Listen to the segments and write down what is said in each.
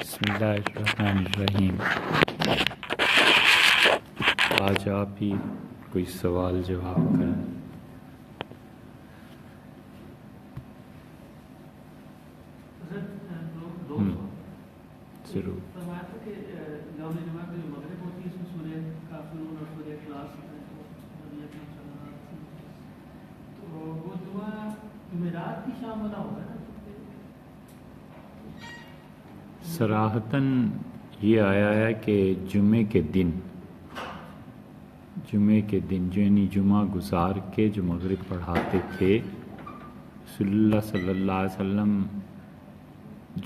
بسم اللہ الرحمن الرحیم۔ آج آپ ہی کوئی سوال جواب کریں۔ ضرور۔ صراحتاً یہ آیا ہے کہ جمعے کے دن جو یعنی جمعہ گزار کے جو مغرب پڑھاتے تھے رسول اللہ صلی اللہ علیہ وسلم،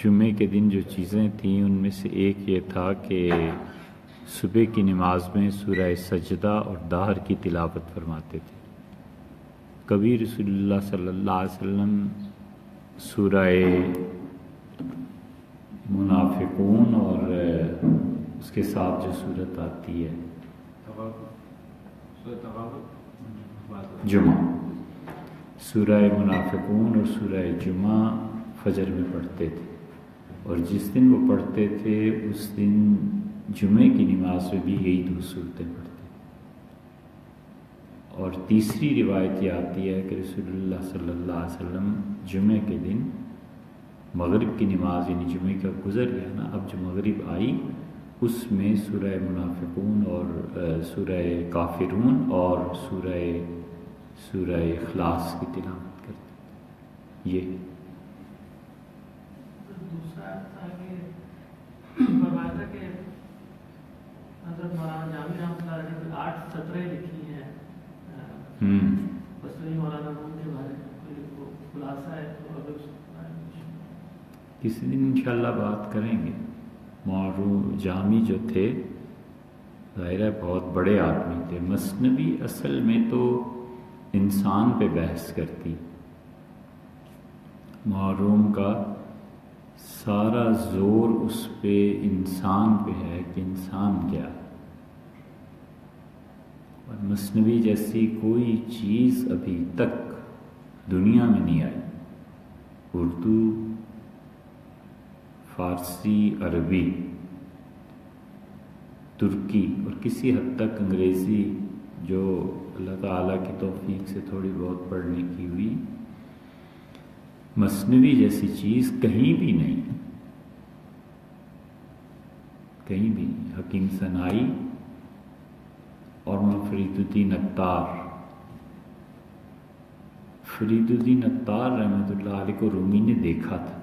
جمعے کے دن جو چیزیں تھیں ان میں سے ایک یہ تھا کہ صبح کی نماز میں سورہ سجدہ اور دہر کی تلاوت فرماتے تھے۔ کبھی رسول اللہ صلی اللہ علیہ وسلم سورہ منافقون اور اس کے ساتھ جو صورت آتی ہے جمعہ، سورہ منافقون اور سورہ جمعہ فجر میں پڑھتے تھے، اور جس دن وہ پڑھتے تھے اس دن جمعے کی نماز میں بھی یہی دو صورتیں پڑھتے تھے۔ اور تیسری روایت یہ آتی ہے کہ رسول اللہ صلی اللہ علیہ وسلم جمعے کے دن مغرب کی نماز یعنی جمعے کا گزر گیا نا، اب جو مغرب آئی اس میں سورہ منافقون اور سورہ کافرون اور سورہ اخلاص کی تلاوت کرتے۔ یہ دوسرا تھا کہ فرمایا تھا کہ حضرت مولانا جامی رحمۃ اللہ علیہ نے 8 سطریں لکھی ہیں بصری مولانا روم کے بارے میں، کوئی خلاصہ ہے تو اگر کسی دن انشاءاللہ بات کریں گے۔ مولانا جامی جو تھے ظاہر ہے بہت بڑے آدمی تھے۔ مثنوی اصل میں تو انسان پہ بحث کرتی، معروم کا سارا زور اس پہ انسان پہ ہے کہ انسان کیا ہے، اور مثنوی جیسی کوئی چیز ابھی تک دنیا میں نہیں آئی۔ اردو، فارسی، عربی، ترکی اور کسی حد تک انگریزی جو اللہ تعالیٰ کی توفیق سے تھوڑی بہت پڑھنے کی ہوئی، مثنوی جیسی چیز کہیں بھی نہیں، کہیں بھی نہیں۔ حکیم ثنائی اور فرید الدین اتار رحمۃ اللہ علیہ کو رومی نے دیکھا تھا۔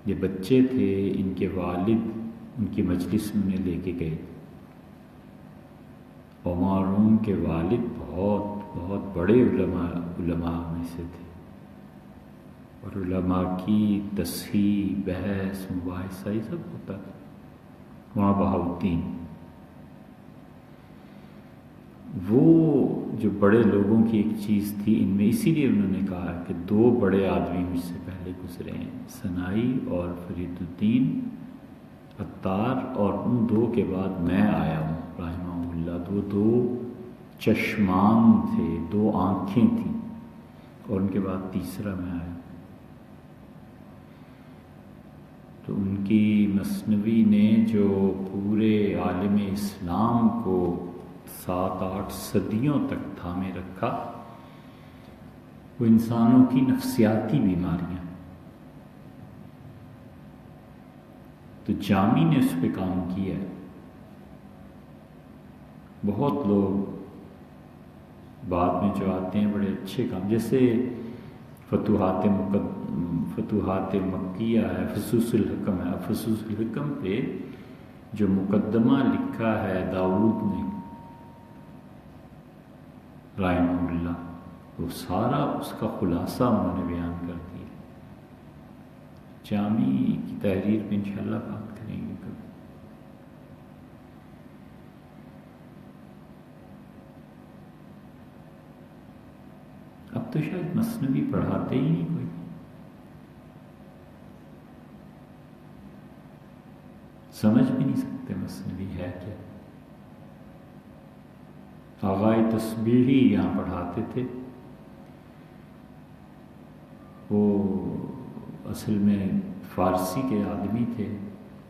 یہ بچے تھے، ان کے والد ان کی مجلس میں انہیں لے کے گئے، اور معروم کے والد بہت بہت بڑے علماء میں سے تھے، اور علماء کی تصحیح، بحث، مباحثہ یہ سب ہوتا تھا وہاں بہاؤالدین۔ وہ جو بڑے لوگوں کی ایک چیز تھی ان میں، اسی لیے انہوں نے کہا کہ 2 بڑے آدمی مجھ سے پہلے گزرے ہیں، ثنائی اور فرید الدین اتار، اور ان 2 کے بعد میں آیا ہوں رحمہ اللہ۔ 2 چشمان تھے، 2 آنکھیں تھیں، اور ان کے بعد تیسرا میں آیا۔ تو ان کی مثنوی نے جو پورے عالم اسلام کو 7-8 صدیوں تک تھامے رکھا، وہ انسانوں کی نفسیاتی بیماریاں۔ تو جامی نے اس پہ کام کیا ہے۔ بہت لوگ بعد میں جو آتے ہیں بڑے اچھے کام، جیسے فتوحات مکیہ ہے، فصوص الحکم ہے۔ فصوص الحکم پہ جو مقدمہ لکھا ہے داؤد نے رحمہ اللہ، وہ سارا اس کا خلاصہ انہوں نے بیان کر دیا۔ جامی کی تحریر پہ انشاءاللہ بات کریں گے کبھی۔ اب تو شاید مثنوی پڑھاتے ہی نہیں کوئی، سمجھ بھی نہیں سکتے مثنوی ہے کیا۔ آغائے تسبیحی یہاں پڑھاتے تھے، وہ اصل میں فارسی کے آدمی تھے،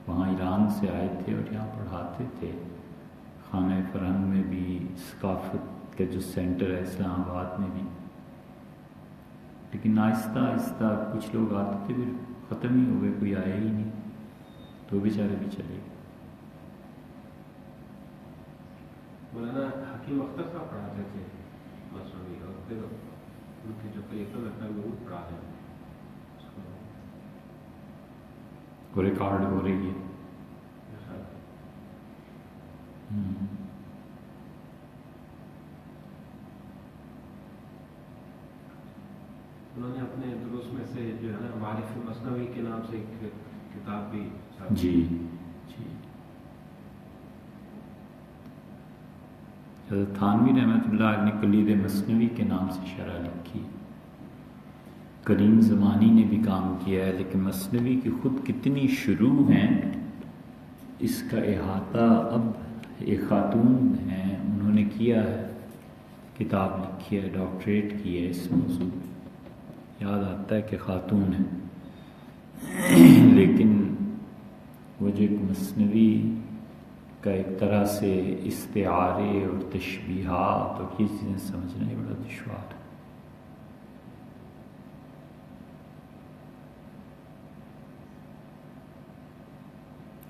وہاں ایران سے آئے تھے اور یہاں پڑھاتے تھے۔ خانہ فرہنگ میں بھی، ثقافت کا جو سینٹر ہے اسلام آباد میں بھی، لیکن آہستہ آہستہ کچھ لوگ آتے تھے پھر ختم ہی ہو گئے، کوئی آیا ہی نہیں، تو بیچارے بھی چلے گئے۔ مولانا حکیم اختر صاحب پڑھاتے تھے مصنوعی، اور پھر ان کی جو کلیکٹر لگتا ہے وہ پڑھا ہے، وہ ریکارڈ ہو رہی ہے۔ انہوں نے اپنے دروس میں سے جو ہے نا معارف مصنوعی کے نام سے ایک کتاب بھی جی جی، حضرت تھانوی رحمۃ اللہ علیہ نے کلید مثنوی کے نام سے شرح لکھی۔ کریم زمانی نے بھی کام کیا ہے، لیکن مثنوی کی خود کتنی شروع ہیں اس کا احاطہ اب ایک خاتون ہیں انہوں نے کیا ہے، کتاب لکھی ہے، ڈاکٹریٹ کی ہے اس موضوع میں، یاد آتا ہے کہ خاتون ہے، لیکن وہ جو ایک مثنوی کا ایک طرح سے استعارے اور تشبیہات اور یہ چیزیں سمجھنا یہ بڑا دشوار ہے۔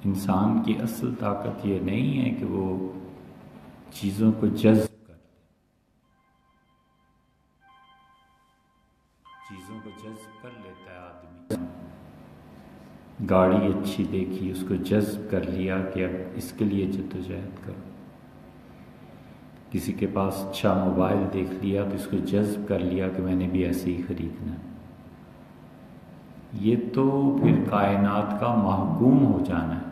انسان کی اصل طاقت یہ نہیں ہے کہ وہ چیزوں کو جذب کر لے، چیزوں کو جذب کر لیتا ہے آدمی، گاڑی اچھی دیکھی اس کو جذب کر لیا کہ اب اس کے لیے جدوجہد کرو، کسی کے پاس اچھا موبائل دیکھ لیا تو اس کو جذب کر لیا کہ میں نے بھی ایسے ہی خریدنا ہے۔ یہ تو پھر کائنات کا محکوم ہو جانا ہے۔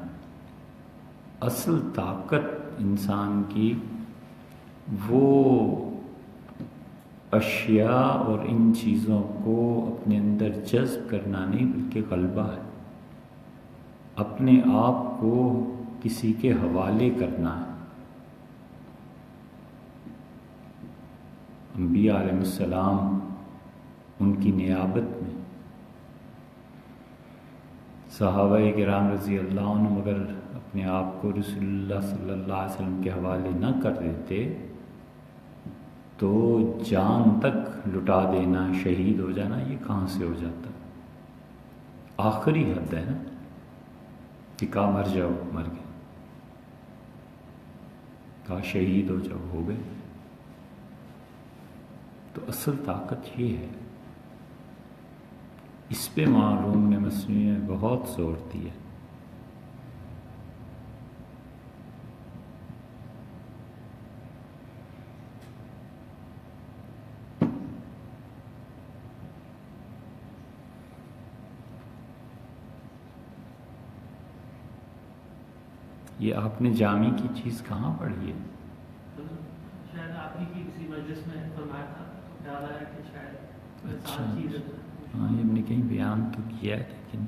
اصل طاقت انسان کی وہ اشیاء اور ان چیزوں کو اپنے اندر جذب کرنا نہیں بلکہ غلبہ ہے، اپنے آپ کو کسی کے حوالے کرنا ہے۔ انبیاء علیہ السلام ان کی نیابت میں، صحابہ کرام رضی اللہ عنہ اگر اپنے آپ کو رسول اللہ صلی اللہ علیہ وسلم کے حوالے نہ کر دیتے تو جان تک لٹا دینا، شہید ہو جانا یہ کہاں سے ہو جاتا؟ آخری حد ہے نا کہ کہا مر جاؤ، مر گئے، کہا شہید ہو جاؤ، ہو گئے۔ تو اصل طاقت یہ ہے، اس پہ معروم نے مثنوی میں بہت زور دیا۔ یہ آپ نے جامع کی چیز کہاں پڑھی ہے؟ شاید آپ ہی کی کسی مجلس میں فرمایا تھا، خیال آیا کہ شاید اچھا، چیز ہے۔ ہاں یہ ہم نے کہیں بیان تو کیا ہے، لیکن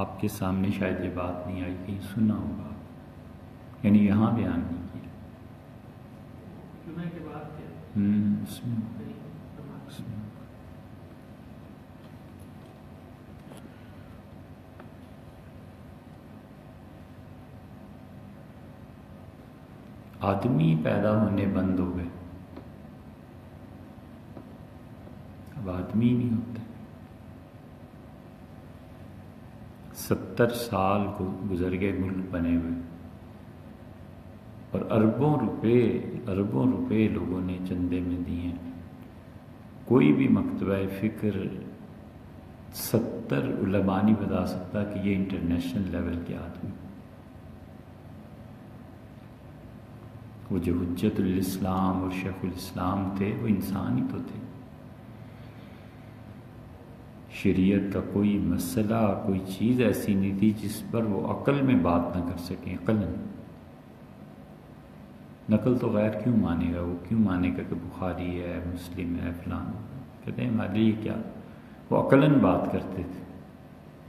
آپ کے سامنے شاید یہ بات نہیں آئی، کہیں سنا ہوگا، یعنی یہاں بیان نہیں کیا۔ جمعے کے بعد کے اس میں آدمی پیدا ہونے بند ہو گئے، اب آدمی نہیں ہوتے۔ 70 سال کو گزر گئے ملک بنے ہوئے، اور اربوں روپے لوگوں نے چندے میں دیے ہیں۔ کوئی بھی مکتبہ فکر 70 علماء نہیں بتا سکتا کہ یہ انٹرنیشنل لیول کے آدمی، وہ جو حجت الاسلام اور شیخ الاسلام تھے وہ انسان ہی تو تھے۔ شریعت کا کوئی مسئلہ، کوئی چیز ایسی نہیں تھی جس پر وہ عقل میں بات نہ کر سکیں، عقل نقل تو غیر کیوں مانے گا، وہ کیوں مانے گا کہ بخاری ہے، مسلم ہے، فلان، کہتے ہیں ہمارے لیے کیا، وہ عقلاً بات کرتے تھے۔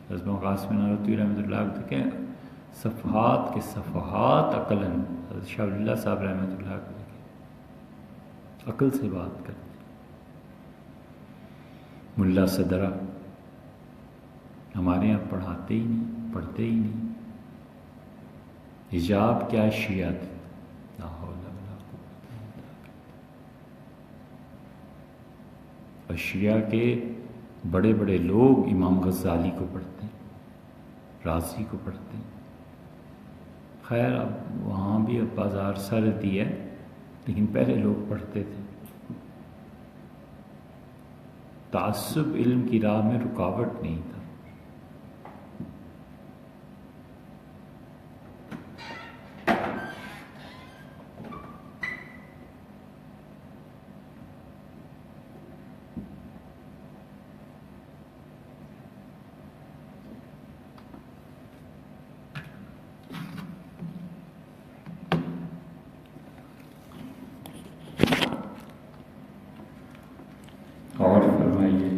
حضرت قاسم نانوتوی رحمۃ اللہ علیہ کہ صفحات کے صفحات عقلاً، حضرت شاہ ولی اللہ صاحب رحمۃ اللہ علیہ عقل سے بات کرتے، ملا صدرہ ہمارے یہاں پڑھاتے ہی نہیں، پڑھتے ہی نہیں. حجاب کیا شیعہ تھے، لا حول ولا قوت الا باللہ. اور شیعہ کے بڑے بڑے لوگ امام غزالی کو پڑھتے ہیں، رازی کو پڑھتے ہیں. خیر اب وہاں بھی اب بازار سردی ہے، لیکن پہلے لوگ پڑھتے تھے. تعصب علم کی راہ میں رکاوٹ نہیں تھا. اور فرمائیے.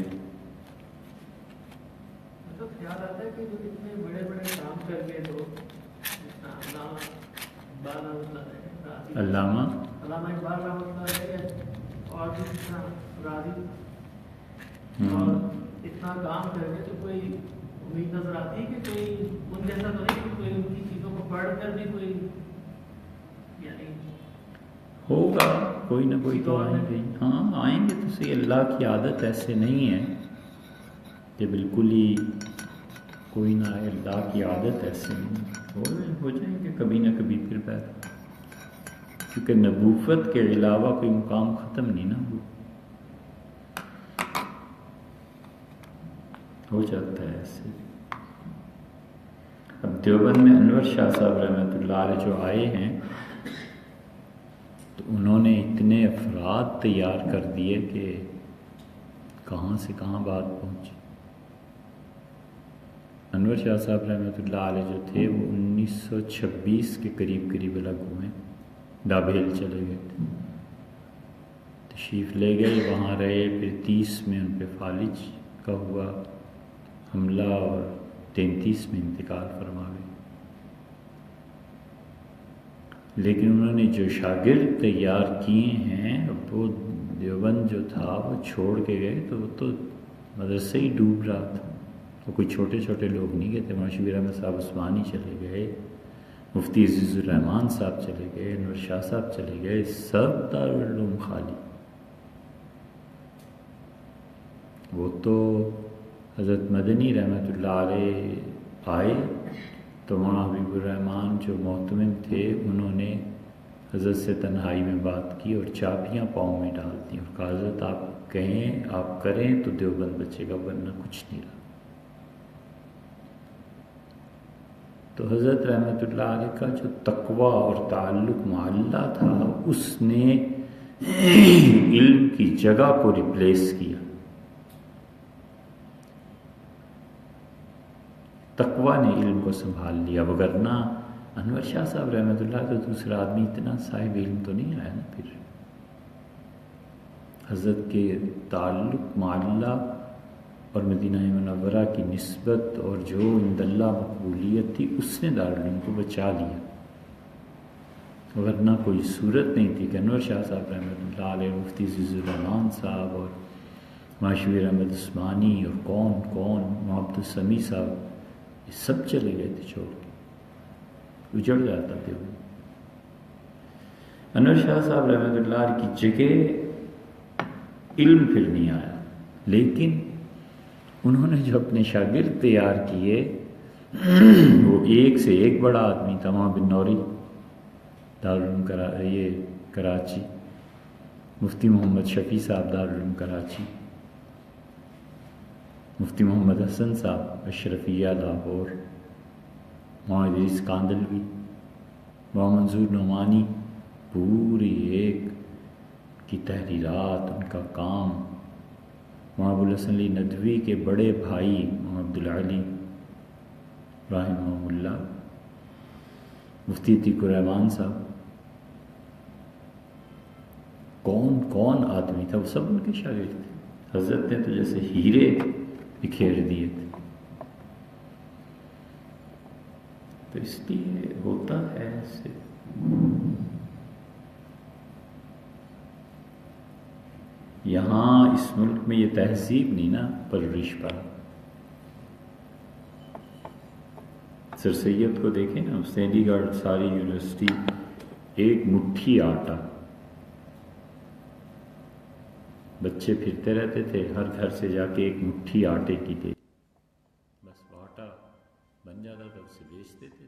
تو خیال آتا ہے کہ جو اتنے بڑے بڑے کام کر گئے تو علامہ اقبال رحمۃ اللہ علیہ اور بھی اتنا راضی اور اتنا کام کر کے تو کوئی امید نظر آتی ہے کہ کوئی ان جیسا تو نہیں کہ کوئی ان کی چیزوں کو پڑھ کر بھی کوئی یعنی ہوگا کوئی نہ کوئی تو آئیں گے. ہاں آئیں گے تو صحیح. اللہ کی عادت ایسے نہیں ہے کہ بالکل ہی کوئی نہ آئے. اللہ کی عادت ایسے نہیں ہو جائیں گے کبھی نہ کبھی پھر پیدا. کیونکہ نبوت کے علاوہ کوئی مقام ختم نہیں نہ ہو جاتا ہے ایسے. اب دیوبند میں انور شاہ صاحب رحمۃ اللہ علیہ جو آئے ہیں تو انہوں نے اتنے افراد تیار کر دیے کہ کہاں سے کہاں بات پہنچی. انور شاہ صاحب رحمۃ اللہ علیہ جو تھے وہ 1926 کے قریب الگ ہوئے. ڈابھیل چلے گئے تھے، تشریف لے گئے، وہاں رہے. پھر 30 میں ان پہ فالج کا ہوا حملہ اور 33 میں انتقال فرما گئے. لیکن انہوں نے جو شاگرد تیار کیے ہیں وہ دیوبند جو تھا وہ چھوڑ کے گئے تو وہ تو مدرسے ہی ڈوب رہا تھا. وہ کوئی چھوٹے چھوٹے لوگ نہیں گئے تھے. مولوی شبیر احمد صاحب عثمانی چلے گئے، مفتی عزیز الرحمان صاحب چلے گئے، انور شاہ صاحب چلے گئے، سب دارالعلوم خالی. وہ تو حضرت مدنی رحمۃ اللہ علیہ آئے تو مولانا حبیب الرحمان جو محتمم تھے انہوں نے حضرت سے تنہائی میں بات کی اور چابیاں پاؤں میں ڈال دیں اور کہا حضرت آپ کہیں آپ کریں تو دیوبند بچے گا ورنہ کچھ نہیں رہا. تو حضرت رحمۃ اللہ علیہ کا جو تقوی اور تعلق مع اللہ تھا اس نے علم کی جگہ کو ریپلیس کیا. تقوی نے علم کو سنبھال لیا. وگرنہ انور شاہ صاحب رحمۃ اللہ تو دوسرا آدمی اتنا صاحب علم تو نہیں آیا نا. پھر حضرت کے تعلق مع اللہ اور مدینہ منورہ کی نسبت اور جو عند اللہ مقبولیت تھی اس نے دارالعلوم کو بچا لیا. ورنہ کوئی صورت نہیں تھی کہ انور شاہ صاحب رحمۃ اللہ علیہ، مفتی عزیز الرحمان صاحب اور معاشر احمد عثمانی اور کون محمد السمیع صاحب یہ سب چلے گئے تھے چھوڑ کے. اجڑ جاتا تھے وہ. انور شاہ صاحب رحمۃ اللہ علیہ کی جگہ علم پھر نہیں آیا. لیکن انہوں نے جو اپنے شاگرد تیار کیے وہ ایک سے ایک بڑا آدمی تھا. وہاں بن نوری دارالعلوم کراچی، مفتی محمد شفیع صاحب دارالعلوم کراچی، مفتی محمد حسن صاحب اشرفیہ لاہور، مولانا ادریس کاندلوی، مولانا منظور نعمانی، پوری ایک کی تحریرات، ان کا کام. مولانا ابوالحسن علی ندوی کے بڑے بھائی مولانا عبدالعلی رحمہ اللہ، مفتی عتیق الرحمان صاحب، کون آدمی تھا وہ سب ان کے شاگرد تھے. حضرت نے تو جیسے ہیرے بکھیر دیے تھے. تو اس لیے ہوتا ہے ایسے. یہاں اس ملک میں یہ تہذیب نہیں نا پرورش پر. سر سید کو دیکھیں نا، چندی گڑھ ساری یونیورسٹی ایک مٹھی آٹا، بچے پھرتے رہتے تھے، ہر گھر سے جا کے ایک مٹھی آٹے کی دے، بس وہ آٹا بن جاتا تھا، اسے بیچتے تھے.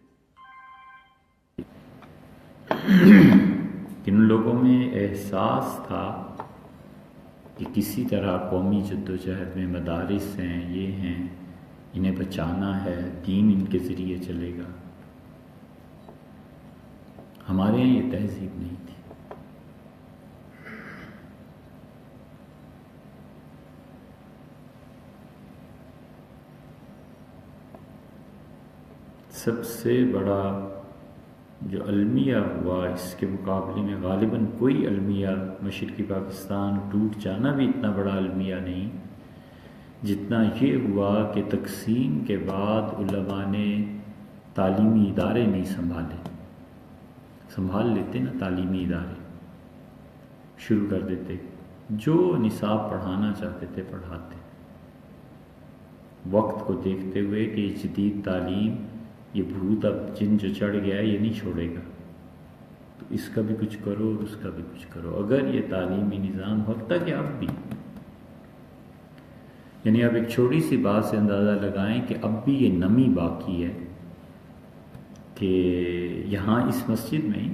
ان لوگوں میں احساس تھا کہ کسی طرح قومی جدوجہد میں مدارس ہیں، یہ ہیں، انہیں بچانا ہے، دین ان کے ذریعے چلے گا. ہمارے یہاں یہ تہذیب نہیں تھی. سب سے بڑا جو المیہ ہوا اس کے مقابلے میں غالباً کوئی المیہ مشرقی پاکستان ٹوٹ جانا بھی اتنا بڑا المیہ نہیں جتنا یہ ہوا کہ تقسیم کے بعد علماء نے تعلیمی ادارے نہیں سنبھال لیتے نا، تعلیمی ادارے شروع کر دیتے، جو نصاب پڑھانا چاہتے تھے پڑھاتے، وقت کو دیکھتے ہوئے کہ یہ جدید تعلیم، یہ بھوت اب جن جو چڑھ گیا ہے یہ نہیں چھوڑے گا، تو اس کا بھی کچھ کرو، اس کا بھی کچھ کرو. اگر یہ تعلیمی نظام ہوتا کہ اب بھی، یعنی آپ ایک چھوٹی سی بات سے اندازہ لگائیں کہ اب بھی یہ نمی باقی ہے کہ یہاں اس مسجد میں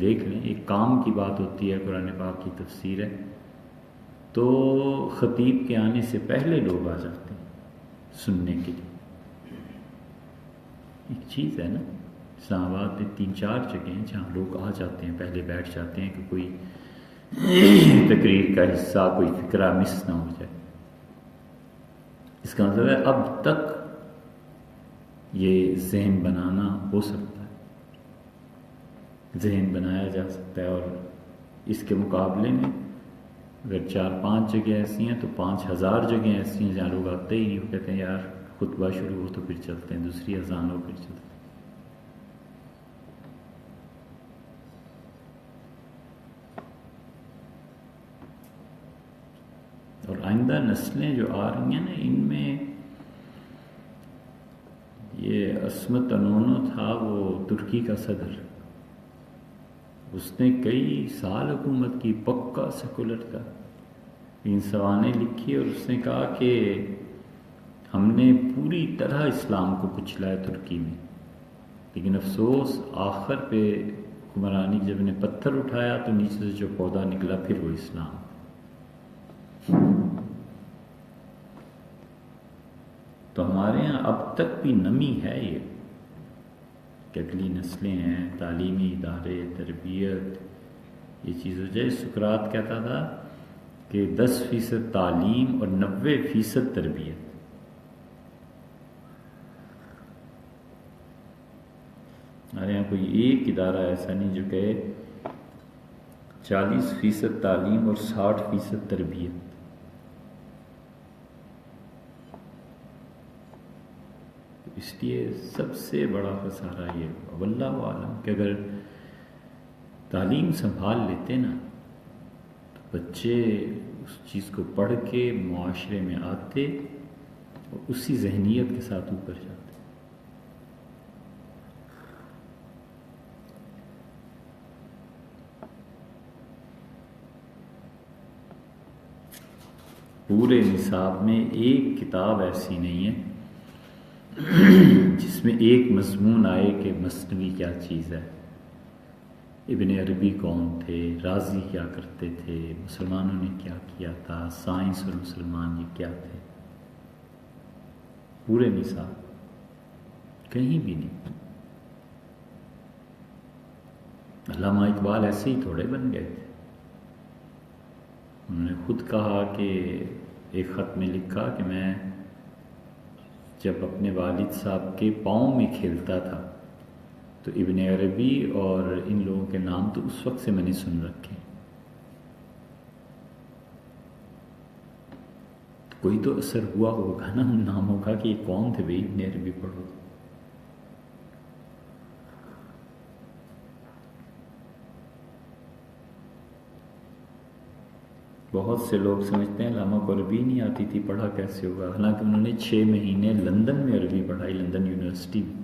دیکھ لیں، ایک کام کی بات ہوتی ہے، قرآن پاک کی تفسیر ہے تو خطیب کے آنے سے پہلے لوگ آ جاتے ہیں سننے کے لیے. ایک چیز ہے نا، اسلام آباد میں 3-4 جگہیں ہیں جہاں لوگ آ جاتے ہیں، پہلے بیٹھ جاتے ہیں کہ کوئی تقریر کا حصہ، کوئی فقرہ مس نہ ہو جائے. اس کا مطلب ہے اب تک یہ ذہن بنانا ہو سکتا ہے، ذہن بنایا جا سکتا ہے. اور اس کے مقابلے میں اگر 4-5 جگہ ایسی ہیں تو 5000 جگہیں ایسی ہیں جہاں لوگ آتے ہی نہیں، وہ کہتے ہیں یار خطبہ شروع ہو تو پھر چلتے ہیں، دوسری اذان ہو پھر چلتے ہیں. اور آئندہ نسلیں جو آ رہی ہیں نا، ان میں یہ عصمت انونو تھا، وہ ترکی کا صدر، اس نے کئی سال حکومت کی، پکا سیکولر تھا، ان سوانح لکھی اور اس نے کہا کہ ہم نے پوری طرح اسلام کو کچلا ہے ترکی میں، لیکن افسوس آخر پہ حکمرانی جب نے پتھر اٹھایا تو نیچے سے جو پودا نکلا پھر وہ اسلام. تو ہمارے ہاں اب تک بھی نمی ہے یہ کہ اگلی نسلیں ہیں، تعلیمی ادارے، تربیت، یہ چیز ہو جائے. سقراط کہتا تھا کہ 10% تعلیم اور 90% تربیت. ہمارے یہاں کوئی ایک ادارہ ایسا نہیں جو کہ 40% تعلیم اور 60% تربیت. اس لیے سب سے بڑا خسارہ یہ ہوا، واللہ عالم، کہ اگر تعلیم سنبھال لیتے نا تو بچے اس چیز کو پڑھ کے معاشرے میں آتے اور اسی ذہنیت کے ساتھ اوپر جاتے. پورے نصاب میں ایک کتاب ایسی نہیں ہے جس میں ایک مضمون آئے کہ مثنوی کیا چیز ہے، ابن عربی کون تھے، رازی کیا کرتے تھے، مسلمانوں نے کیا کیا تھا، سائنس اور مسلمان یہ کیا تھے. پورے نصاب کہیں بھی نہیں. علامہ اقبال ایسے ہی تھوڑے بن گئے تھے. انہوں نے خود کہا کہ ایک خط میں لکھا کہ میں جب اپنے والد صاحب کے پاؤں میں کھیلتا تھا تو ابن عربی اور ان لوگوں کے نام تو اس وقت سے میں نے سن رکھے. کوئی تو اثر ہوا ہوگا نا ان ناموں کا کہ یہ کون تھے بھائی، ابن عربی پڑھو. بہت سے لوگ سمجھتے ہیں علامہ کو عربی نہیں آتی تھی، پڑھا کیسے ہوگا، حالانکہ انہوں نے 6 مہینے لندن میں عربی پڑھائی، لندن یونیورسٹی میں۔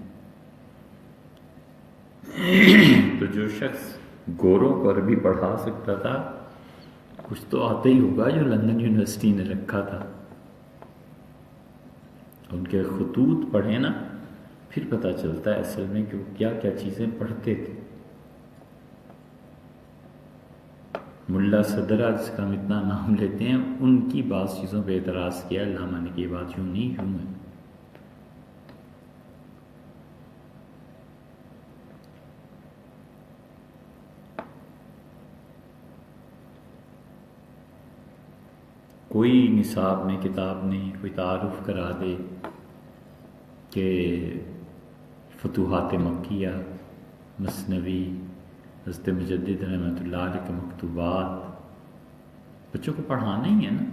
تو جو شخص گوروں کو عربی پڑھا سکتا تھا، کچھ تو آتا ہی ہوگا جو لندن یونیورسٹی نے رکھا تھا۔ ان کے خطوط پڑھیں نا، پھر پتہ چلتا ہے اصل میں کہ وہ کیا کیا چیزیں پڑھتے تھے۔ ملا صدرہ جس کا ہم اتنا نام لیتے ہیں، ان کی بعض چیزوں پہ اعتراض کیا علامہ نے کہ یہ بات یوں نہیں یوں ہے۔ کوئی نصاب میں کتاب نہیں، کوئی تعارف کرا دے کہ فتوحات مکیہ، مثنوی، حضرت مجدد رحمۃ اللہ علیہ کے مکتوبات، بچوں کو پڑھانا ہی ہے نا،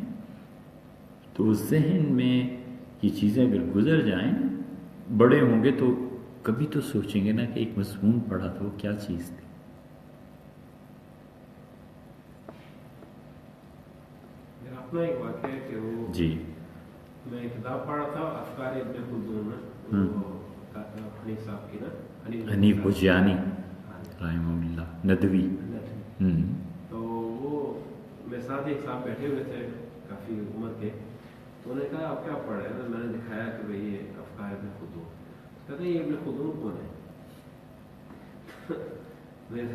تو اس ذہن میں یہ چیزیں اگر گزر جائیں، بڑے ہوں گے تو کبھی تو سوچیں گے نا کہ ایک مضمون پڑھا تھا، وہ کیا چیز تھی۔ اپنا ایک واقعہ ہے کہ وہ جی میں کتاب پڑھا تھا افکار ابن خلدون، حنیف صاحب کی نا، حنیف بجیانی رحمہ اللہ ندوی۔ تو وہ میرے ساتھ ایک صاحب بیٹھے ہوئے تھے کافی عمر کے، تو انہوں نے کہا آپ کیا پڑھ رہے ہیں؟ میں نے دکھایا کہ بھئی یہ افکار ابن خلدون۔ کہتے ہیں یہ ابن خلدون کون ہے؟ میں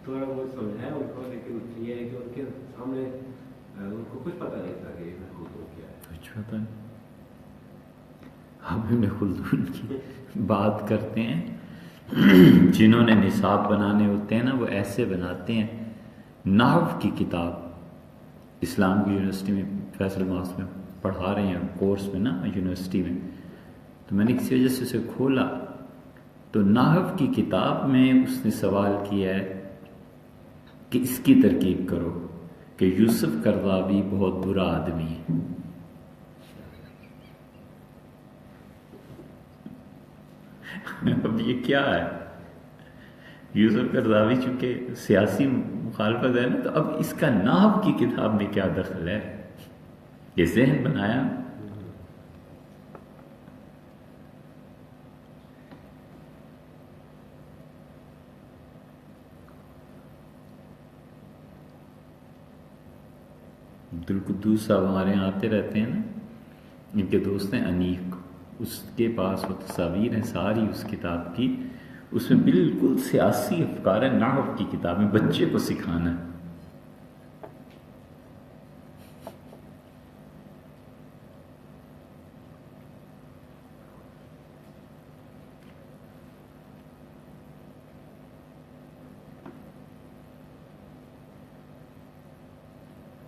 تھوڑا بہت سمجھایا ان کو، لیکن یہ ہے کہ ان کے سامنے ان کو کچھ پتہ نہیں تھا کہ ابن خلدون کیا ہے۔ کچھ پتہ نہیں۔ ہم ابن خلدون کی بات کرتے ہیں، جنہوں نے نصاب بنانے ہوتے ہیں نا، وہ ایسے بناتے ہیں۔ نحو کی کتاب اسلام کی یونیورسٹی میں فیصل ماس میں پڑھا رہے ہیں کورس میں نا یونیورسٹی میں، تو میں نے کسی وجہ سے اسے کھولا تو نحو کی کتاب میں اس نے سوال کیا ہے کہ اس کی ترکیب کرو کہ یوسف قرضاوی بہت برا آدمی ہے۔ اب یہ کیا ہے؟ یوسف قرضاوی چونکہ سیاسی مخالفت ہے نا، تو اب اس کا نحو کی کتاب میں کیا دخل ہے؟ یہ ذہن بنایا۔ عبدالقدوس صاحب ہمارے یہاں آتے رہتے ہیں نا، ان کے دوست ہیں انیق، اس کے پاس وہ تصاویر ہیں ساری اس کتاب کی، اس میں بالکل سیاسی افکار ہے، نحو کی کتاب میں بچے کو سکھانا ہے۔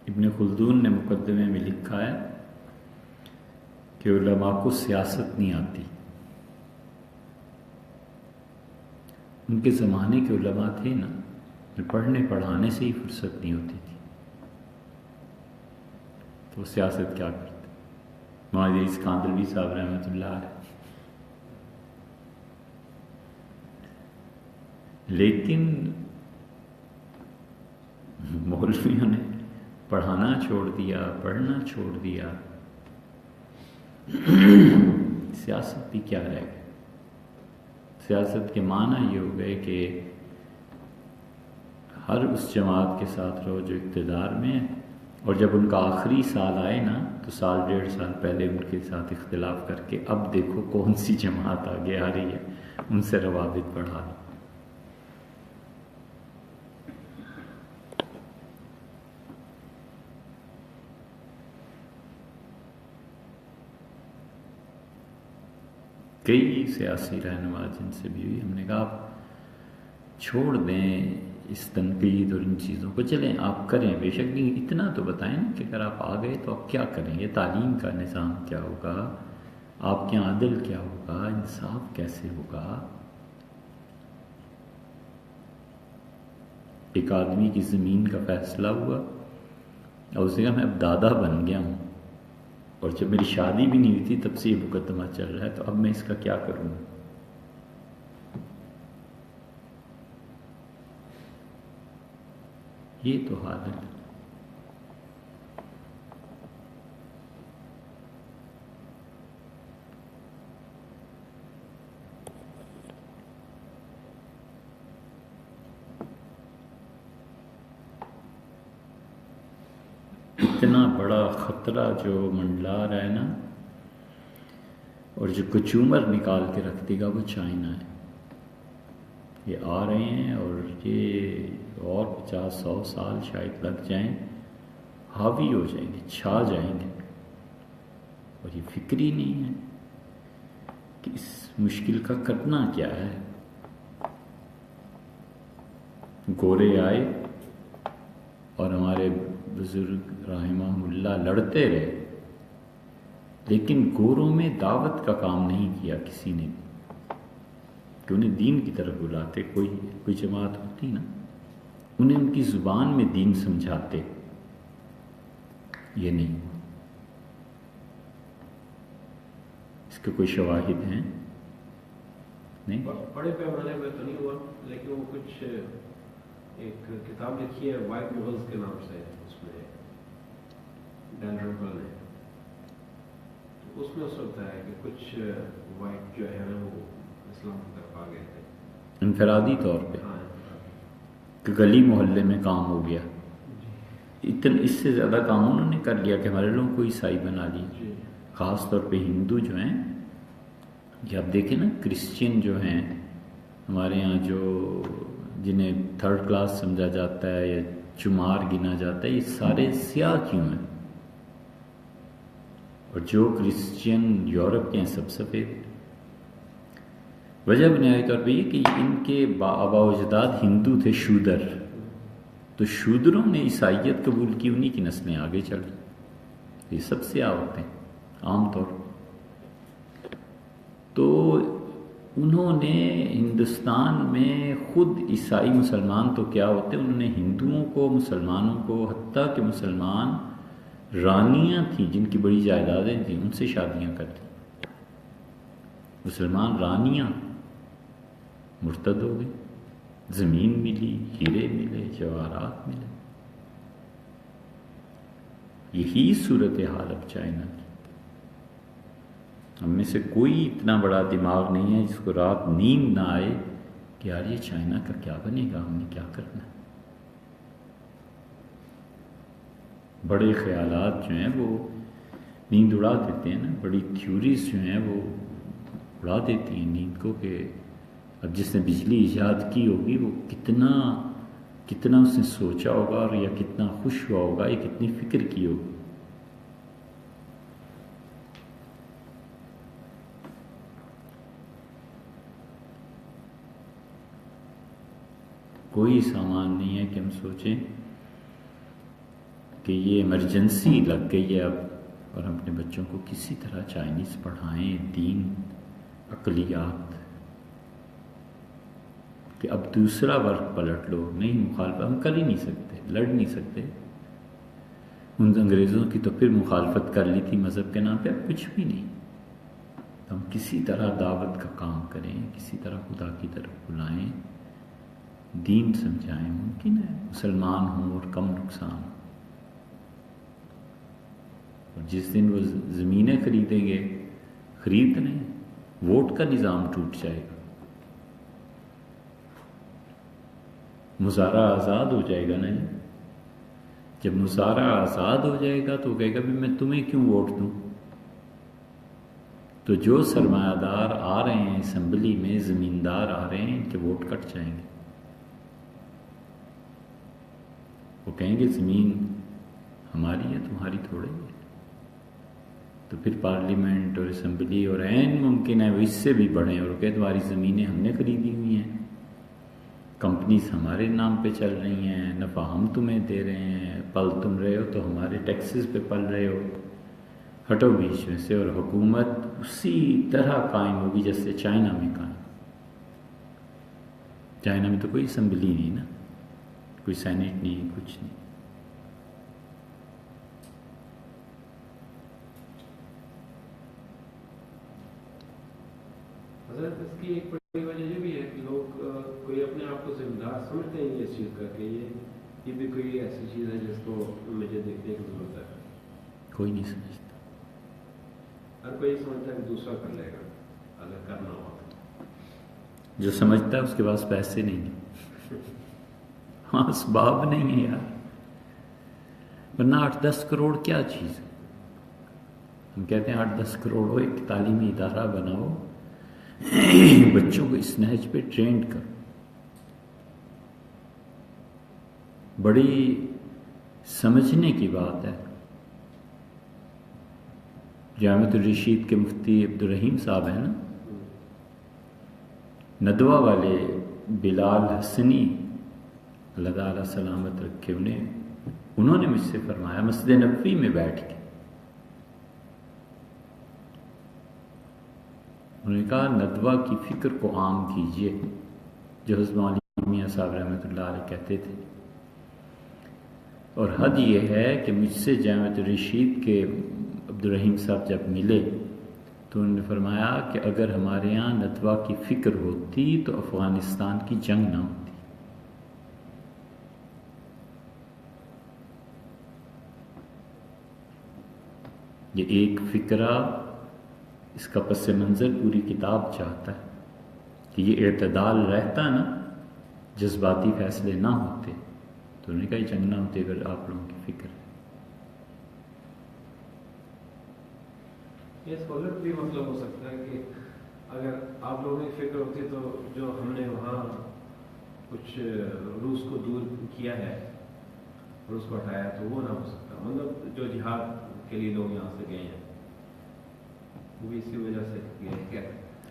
ابن خلدون نے مقدمے میں لکھا ہے کہ علماء کو سیاست نہیں آتی۔ ان کے زمانے کے علماء تھے نا، پڑھنے پڑھانے سے ہی فرصت نہیں ہوتی تھی، تو سیاست کیا کرتے؟ مولانا ادریس کاندلوی صاحب رحمۃ اللہ علیہ۔ لیکن مولویوں نے پڑھانا چھوڑ دیا، پڑھنا چھوڑ دیا، سیاست بھی کیا رہ گئی؟ سیاست کے معنی یہ ہو گئے کہ ہر اس جماعت کے ساتھ رہو جو اقتدار میں ہے، اور جب ان کا آخری سال آئے نا تو سال 1.5 سال پہلے ان کے ساتھ اختلاف کر کے اب دیکھو کون سی جماعت آگے آ رہی ہے، ان سے روابط بڑھا لو۔ کئی سیاسی رہنما جن سے بھی ہوئی، ہم نے کہا آپ چھوڑ دیں اس تنقید اور ان چیزوں کو، چلیں آپ کریں بے شک، نہیں اتنا تو بتائیں نا کہ اگر آپ آ گئے تو آپ کیا کریں گے، تعلیم کا نظام کیا ہوگا، آپ کے یہاں عدل کیا ہوگا، انصاف کیسے ہوگا۔ ایک آدمی کی زمین کا فیصلہ ہوا اور اس نے کہا میں اب دادا بن گیا ہوں، اور جب میری شادی بھی نہیں ہوئی تھی تب سے یہ مقدمہ چل رہا ہے، تو اب میں اس کا کیا کروں؟ یہ تو حالت ہے۔ اتنا بڑا خطرہ جو منڈلا رہا ہے نا، اور جو کچومر نکال کے رکھ دے گا وہ چائنا ہے. یہ آ رہے ہیں اور یہ اور 50-100 سال شاید لگ جائیں، حاوی ہو جائیں گے، چھا جائیں گے. اور یہ فکر ہی نہیں ہے کہ اس مشکل کا کرنا کیا ہے. گورے آئے اور ہمارے بزرگ رحمہ اللہ لڑتے رہے، لیکن گوروں میں دعوت کا کام نہیں کیا کسی نے بھی کہ انہیں دین کی طرف بلاتے. کوئی جماعت ہوتی نا، انہیں ان کی زبان میں دین سمجھاتے. یہ نہیں، اس کے کوئی شواہد ہیں نہیں؟ بڑے پیمانے میں تو نہیں ہوا، لیکن وہ کچھ ایک کتاب لکھی ہے وائٹ مغلز کے نام سے، اس میں ڈین رمبل نے، اس میں ہوتا ہے کہ کچھ وائٹ جو ہے وہ اسلام کی طرف آ گئے تھے انفرادی طور پہ، کہ گلی محلے میں کام ہو گیا. اس سے زیادہ کام انہوں نے کر لیا کہ ہمارے لوگوں کو عیسائی بنا لیا. خاص طور پہ ہندو جو ہیں، یہ آپ دیکھیں نا، کرسچین جو ہیں ہمارے یہاں، جو جنہیں 3rd کلاس سمجھا جاتا ہے یا چمار گنا جاتا ہے، یہ سارے سیاہ کیوں ہیں؟ اور جو کرسچین یورپ کے ہیں سب سفید. وجہ بنیادی طور پہ یہ کہ ان کے آبا و اجداد ہندو تھے، شودر، تو شودروں نے عیسائیت قبول کی، انہی کی نسلیں آگے چڑھی. یہ سب سیاہ ہوتے ہیں عام طور پر. تو انہوں نے ہندوستان میں خود عیسائی مسلمان تو کیا ہوتے، انہوں نے ہندوؤں کو، مسلمانوں کو، حتیٰ کہ مسلمان رانیاں تھیں جن کی بڑی جائیدادیں تھیں، ان سے شادیاں کر دیں. مسلمان رانیاں مرتد ہو گئی، زمین ملی، ہیرے ملے، جواہرات ملے. یہی صورتحال اب چائنا کی. ہم میں سے کوئی اتنا بڑا دماغ نہیں ہے جس کو رات نیند نہ آئے کہ یار یہ چائنا کا کیا بنے گا، ہم نے کیا کرنا ہے. بڑے خیالات جو ہیں وہ نیند اڑا دیتے ہیں نا، بڑی تھیوریز جو ہیں وہ اڑا دیتی ہیں نیند کو. کہ اب جس نے بجلی ایجاد کی ہوگی وہ کتنا اس نے سوچا ہوگا، اور یا کتنا خوش ہوا ہوگا، یا کتنی فکر کی ہوگی. کوئی سامان نہیں ہے کہ ہم سوچیں کہ یہ ایمرجنسی لگ گئی ہے اب، اور ہم اپنے بچوں کو کسی طرح چائنیز پڑھائیں، دین، عقلیات، کہ اب دوسرا ورق پلٹ لو. نہیں، مخالفت ہم کر ہی نہیں سکتے، لڑ نہیں سکتے. ان انگریزوں کی تو پھر مخالفت کر لی تھی مذہب کے نام پہ، اب کچھ بھی نہیں. ہم کسی طرح دعوت کا کام کریں، کسی طرح خدا کی طرف بلائیں، دین سمجھائیں. ممکن ہے مسلمان ہوں اور کم نقصان. اور جس دن وہ زمینیں خریدیں گے، خرید لیں، ووٹ کا نظام ٹوٹ جائے گا. مظاہرہ آزاد ہو جائے گا نا. جب مظاہرہ آزاد ہو جائے گا تو کہے گا بھی میں تمہیں کیوں ووٹ دوں. تو جو سرمایہ دار آ رہے ہیں اسمبلی میں، زمیندار آ رہے ہیں، ان کے ووٹ کٹ جائیں گے. وہ کہیں گے زمین ہماری ہے، تمہاری تھوڑی ہے. تو پھر پارلیمنٹ اور اسمبلی، اور عین ممکن ہے وہ اس سے بھی بڑھیں اور کہ تمہاری زمینیں ہم نے خریدی ہوئی ہیں، کمپنیز ہمارے نام پہ چل رہی ہیں، نفع ہم تمہیں دے رہے ہیں، پل تم رہے ہو تو ہمارے ٹیکسز پہ پل رہے ہو، ہٹو بیچ میں سے. اور حکومت اسی طرح قائم ہوگی جیسے چائنا میں قائم. چائنا میں تو کوئی اسمبلی نہیں نا، کوئی سینٹ نہیں، کچھ نہیں. حضرت اس کی ایک بڑی وجہ یہ بھی ہے کہ لوگ کوئی اپنے آپ کو ذمہ دار سمجھتے ہیں اس چیز کا کہ یہ بھی کوئی ایسی چیز ہے جس کو مجھے دیکھنے کی ضرورت ہے. کوئی نہیں سمجھتا. ہر کوئی سمجھتا ہے کہ دوسرا کر لے گا اگر کرنا ہو. جو سمجھتا ہے اس کے پاس پیسے نہیں ہیں، ہاں اسباب نہیں ہے یار. ورنہ 8-10 کروڑ کیا چیز ہے؟ ہم کہتے ہیں 8-10 کروڑ ہو، ایک تعلیمی ادارہ بناؤ، بچوں کو اس نہج پہ ٹرینڈ کرو. بڑی سمجھنے کی بات ہے. جامعۃ الرشید کے مفتی عبدالرحیم صاحب ہیں نا، ندوہ والے، بلال حسنی اللہ تعالیٰ سلامت رکھے انہوں نے مجھ سے فرمایا مسجد نبوی میں بیٹھ کے، انہوں نے کہا ندوہ کی فکر کو عام کیجئے، جو حضرت مولانا میاں صاحب رحمۃ اللہ علیہ کہتے تھے. اور حد یہ ہے کہ مجھ سے جامعۃ الرشید کے عبدالرحیم صاحب جب ملے تو انہوں نے فرمایا کہ اگر ہمارے ہاں ندوہ کی فکر ہوتی تو افغانستان کی جنگ نہ ہوتی. یہ ایک فکرہ، اس کا پس منظر پوری کتاب چاہتا ہے کہ یہ اعتدال رہتا نا، جذباتی فیصلے نہ ہوتے تو انہوں نے کہا یہ جنگ نہ ہوتی اگر آپ لوگوں کی فکر ہے. یہ اسکالر بھی مطلب ہو سکتا ہے کہ اگر آپ لوگوں کی فکر ہوتی تو جو ہم نے وہاں کچھ روس کو دور کیا ہے، روس کو ہٹایا، تو وہ نہ ہو سکتا. مطلب جو جہاد کے لیے لوگ یہاں سے گئے ہیں وہ بھی اسی وجہ سے گئے. کیا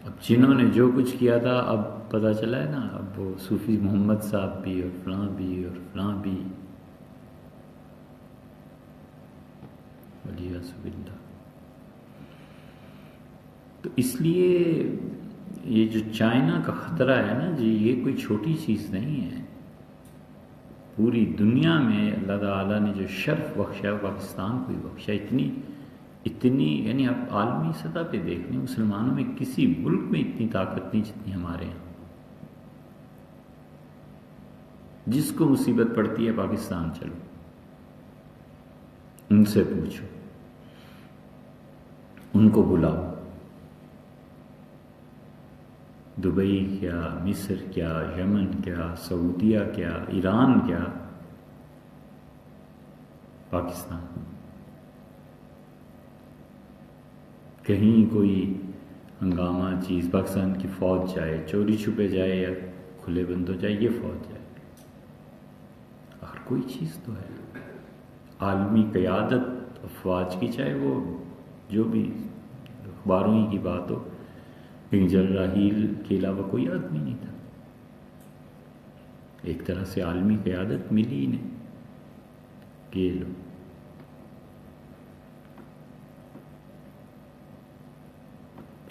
اب جنہوں نے جو کچھ کیا تھا اب پتہ چلا ہے نا، اب وہ صوفی محمد صاحب بھی اور فلاں بھی اور فلاں بھی، والعیاذ باللہ. تو اس لیے یہ جو چائنا کا خطرہ ہے نا جی، یہ کوئی چھوٹی چیز نہیں ہے. پوری دنیا میں اللہ تعالیٰ نے جو شرف بخشا پاکستان کو ہی بخشا. اتنی یعنی آپ عالمی سطح پہ دیکھ لیں، مسلمانوں میں کسی ملک میں اتنی طاقت نہیں جتنی ہمارے یہاں. جس کو مصیبت پڑتی ہے پاکستان چلو، ان سے پوچھو، ان کو بلاؤ. دبئی کیا، مصر کیا، یمن کیا، سعودیہ کیا، ایران کیا، پاکستان. کہیں کوئی ہنگامہ چیز، پاکستان کی فوج جائے، چوری چھپے جائے یا کھلے بند ہو جائے، یہ فوج جائے. اور کوئی چیز تو ہے عالمی قیادت افواج کی، چاہے وہ جو بھی اخباروں ہی کی بات ہو، لیکن جرائیل کے علاوہ کوئی آدمی نہیں تھا. ایک طرح سے عالمی قیادت ملی انہیں کہ یہ لوگ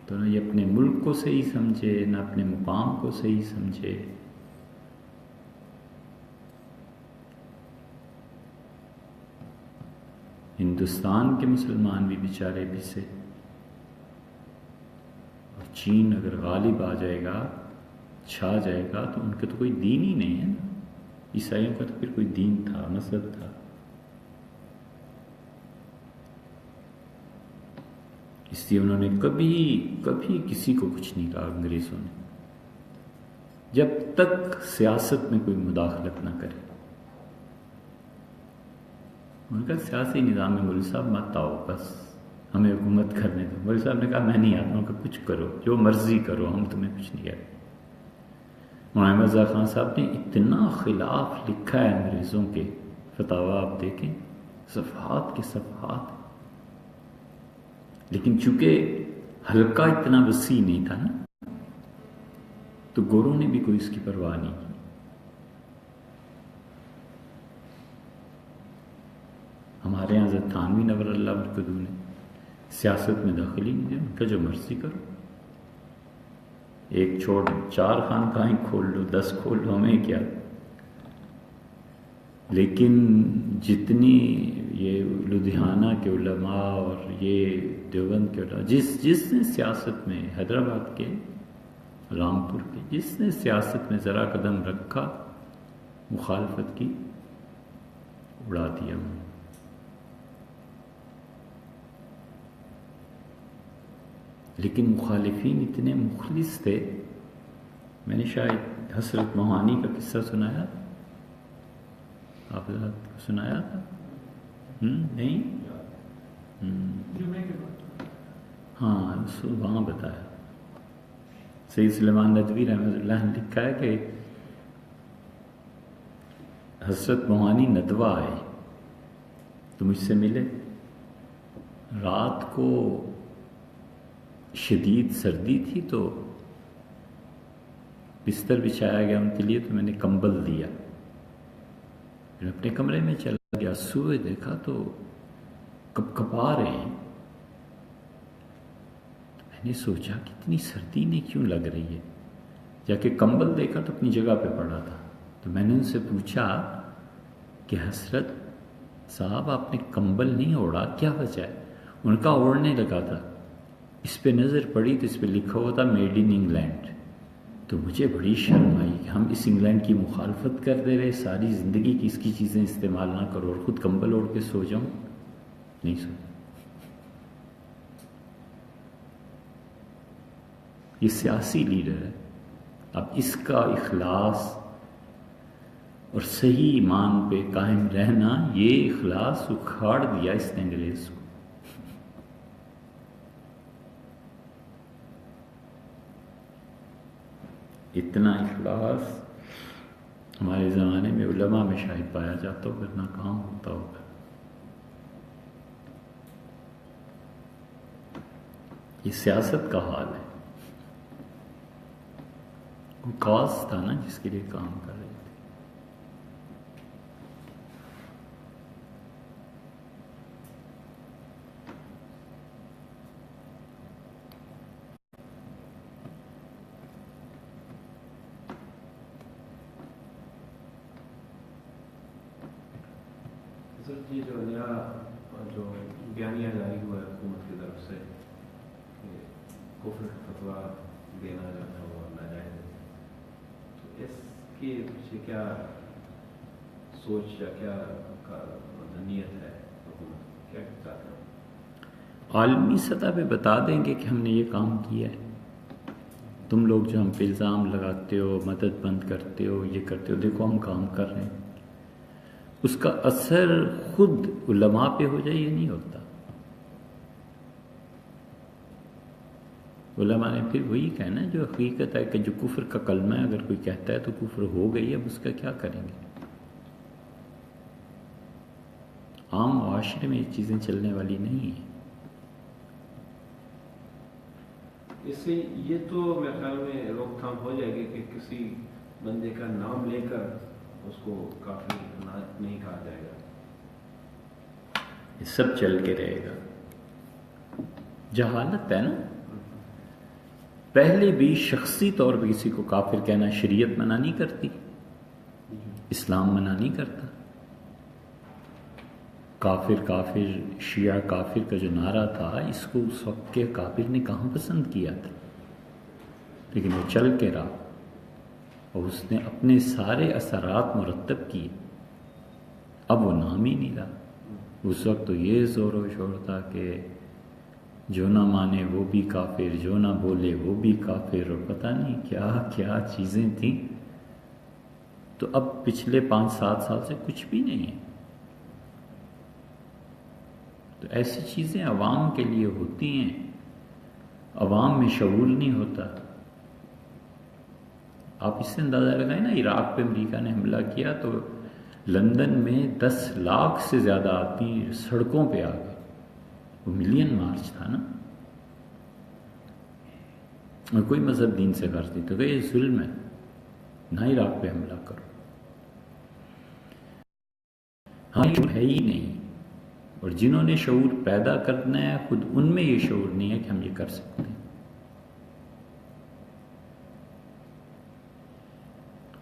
تو نہ یہ اپنے ملک کو صحیح سمجھے، نہ اپنے مقام کو صحیح سمجھے. ہندوستان کے مسلمان بھی بیچارے پسے. اور چین اگر غالب آ جائے گا، چھا جائے گا، تو ان کے تو کوئی دین ہی نہیں ہے نا. عیسائیوں کا تو پھر کوئی دین تھا، مذہب تھا. اس لیے انہوں نے کبھی کسی کو کچھ نہیں کہا انگریزوں نے، جب تک سیاست میں کوئی مداخلت نہ کرے. ان کا سیاسی نظام میں مولوی صاحب مت آؤ، بس ہمیں حکومت کرنے دو. مولوی صاحب نے کہا میں نہیں آتا ہوں کہ کچھ کرو، جو مرضی کرو، ہم تمہیں کچھ نہیں کہتے. مولانا رضا خان صاحب نے اتنا خلاف لکھا ہے انگریزوں کے، فتاویٰ آپ دیکھیں، صفحات کے صفحات. لیکن چونکہ حلقہ اتنا وسیع نہیں تھا نا، تو گوروں نے بھی کوئی اس کی پرواہ نہیں کی. ہمارے یہاں حضرت تھانوی نور اللہ برکتہ نے سیاست میں دخل ہی نہیں دیا. ان کا جو مرضی کرو، ایک چھوڑ 4 خانقاہیں کھول لو، 10 کھول لو، ہمیں کیا. لیکن جتنی یہ لدھیانہ کے علماء اور یہ دیوبند کے علماء، جس نے سیاست میں، حیدرآباد کے، رامپور کے، جس نے سیاست میں ذرا قدم رکھا، مخالفت کی، اڑا دیا انہوں نے. لیکن مخالفین اتنے مخلص تھے. میں نے شاید حسرت موہانی کا قصہ سنایا، آپ کو سنایا تھا. نہیں جمعے کے بعد ہاں وہاں بتایا سید سلیمان ندوی رحمۃ اللہ نے لکھا ہے کہ حضرت موہانی ندوہ آئے تو مجھ سے ملے، رات کو شدید سردی تھی تو بستر بچھایا گیا ان کے لیے، تو میں نے کمبل دیا، پھر اپنے کمرے میں چلا گیا، صبح دیکھا تو کپ کپا رہے ہیں، میں نے سوچا کہ اتنی سردی نہیں کیوں لگ رہی ہے، جا کے کمبل دیکھا تو اپنی جگہ پہ پڑا تھا، تو میں نے ان سے پوچھا کہ حضرت صاحب آپ نے کمبل نہیں اوڑھا، کیا وجہ ہے؟ ان کا اوڑھنے لگا تھا، اس پہ نظر پڑی تو اس پہ لکھا ہوا تھا میڈ ان انگلینڈ، تو مجھے بڑی شرم آئی کہ ہم اس انگلینڈ کی مخالفت کرتے رہے ساری زندگی کی، اس کی چیزیں استعمال نہ کرو اور خود کمبل اوڑھ کے سو جاؤں، نہیں سو۔ یہ سیاسی لیڈر ہے، اب اس کا اخلاص اور صحیح ایمان پہ قائم رہنا، یہ اخلاص اکھاڑ دیا اس نے انگریز کو۔ اتنا اخلاص ہمارے زمانے میں علماء میں شاید پایا جاتا ہو، ورنہ کہاں ہوتا ہوگا۔ یہ سیاست کا حال ہے، کوئی کاز تھا نا جس کے لیے کام کر رہے تھے۔ جی جو نیا جو بیانیہ جاری ہوا ہے حکومت کی طرف سے کہ کفر کا فتویٰ دینا جو ہے وہ ناجائز ہے، تو اس کے پیچھے کیا سوچ یا کیا نیت ہے حکومت، کیا چاہتے ہیں؟ عالمی سطح پہ بتا دیں گے کہ ہم نے یہ کام کیا ہے، تم لوگ جو ہم پہ الزام لگاتے ہو، مدد بند کرتے ہو، یہ کرتے ہو، دیکھو ہم کام کر رہے ہیں، اس کا اثر خود علماء پہ ہو جائے، یہ نہیں ہوتا۔ علماء نے پھر وہی کہنا جو حقیقت ہے کہ جو کفر کا کلمہ ہے اگر کوئی کہتا ہے تو کفر ہو گئی، اب اس کا کیا کریں گے؟ عام معاشرے میں یہ چیزیں چلنے والی نہیں ہیں۔ اس سے یہ تو میرے خیال میں روک تھام ہو جائے گی کہ کسی بندے کا نام لے کر اس کو کافی نہیں کہا جائے گا، یہ سب چل کے رہے گا، جہالت ہے نا۔ پہلے بھی شخصی طور پہ کسی کو کافر کہنا شریعت منع نہیں کرتی، اسلام منع نہیں کرتا۔ کافر کافر، شیعہ کافر کا جو نعرہ تھا، اس کو اس وقت کے کافر نے کہاں پسند کیا تھا، لیکن وہ چل کے رہا اور اس نے اپنے سارے اثرات مرتب کیے، اب وہ نام ہی نہیں رہا۔ اس وقت تو یہ زور و شور تھا کہ جو نہ مانے وہ بھی کافر، جو نہ بولے وہ بھی کافر، اور پتہ نہیں کیا کیا چیزیں تھیں۔ تو اب پچھلے 5-7 سال سے کچھ بھی نہیں ہے۔ تو ایسی چیزیں عوام کے لیے ہوتی ہیں، عوام میں شعور نہیں ہوتا۔ آپ اس سے اندازہ لگائیں نا، عراق پہ امریکہ نے حملہ کیا تو لندن میں 10 لاکھ سے زیادہ آدمی سڑکوں پہ آ گئے، وہ ملین مارچ تھا نا، اور کوئی مذہب دین سے غرض نہیں، تو کہ یہ ظلم ہے، نہ عراق پہ حملہ کرو۔ ہاں یہ ہے ہی نہیں، اور جنہوں نے شعور پیدا کرنا ہے خود ان میں یہ شعور نہیں ہے کہ ہم یہ کر سکتے ہیں۔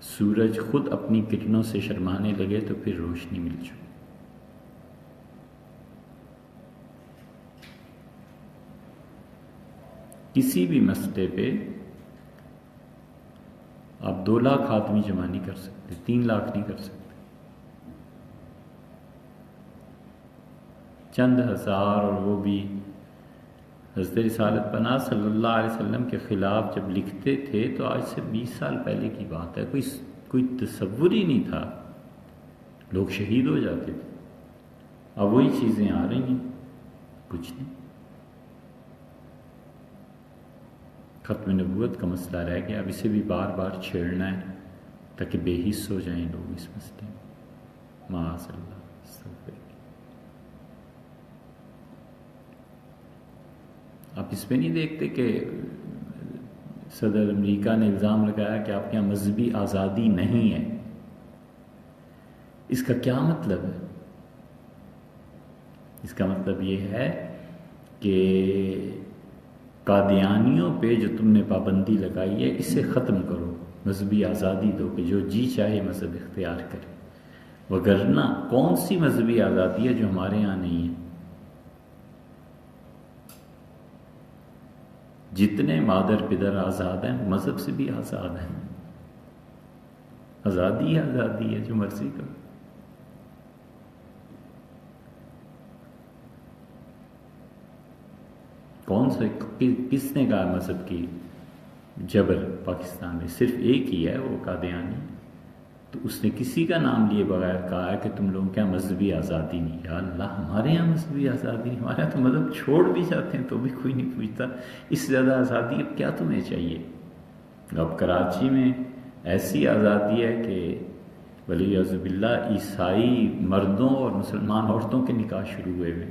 سورج خود اپنی کرنوں سے شرمانے لگے تو پھر روشنی مل چکی۔ کسی بھی مسئلے پہ آپ 2 لاکھ آدمی جمع نہیں کر سکتے، 3 لاکھ نہیں کر سکتے، چند ہزار، اور وہ بھی حضرت رسالت پناہ صلی اللہ علیہ وسلم کے خلاف جب لکھتے تھے تو آج سے 20 سال پہلے کی بات ہے، کوئی تصور ہی نہیں تھا، لوگ شہید ہو جاتے تھے۔ اب وہی چیزیں آ رہی ہیں، کچھ نہیں. ختم نبوت کا مسئلہ رہ گیا، اب اسے بھی بار بار چھیڑنا ہے تاکہ بے حص ہو جائیں لوگ اس مسئلے میں. معاذ اللہ. آپ اس میں نہیں دیکھتے کہ صدر امریکہ نے الزام لگایا کہ آپ کے یہاں مذہبی آزادی نہیں ہے. اس کا کیا مطلب ہے؟ اس کا مطلب یہ ہے کہ قادیانیوں پہ جو تم نے پابندی لگائی ہے اسے ختم کرو، مذہبی آزادی دو کہ جو جی چاہے مذہب اختیار کرے. وگرنہ کون سی مذہبی آزادی ہے جو ہمارے یہاں نہیں ہے؟ جتنے مادر پدر آزاد ہیں مذہب سے بھی آزاد ہیں. آزادی آزادی ہے، جو مرضی کرو. کون سا کس نے کہا مذہب کی جبر پاکستان میں؟ صرف ایک ہی ہے، وہ قادیانی. تو اس نے کسی کا نام لیے بغیر کہا ہے کہ تم لوگوں کے یہاں مذہبی آزادی نہیں. یا اللہ، ہمارے یہاں مذہبی آزادی نہیں؟ ہمارے یہاں تو مذہب چھوڑ بھی جاتے ہیں تو بھی کوئی نہیں پوچھتا. اس سے زیادہ آزادی اب کیا تمہیں چاہیے؟ اب کراچی میں ایسی آزادی ہے کہ ولیعظ باللہ عیسائی مردوں اور مسلمان عورتوں کے نکاح شروع ہوئے ہوئے.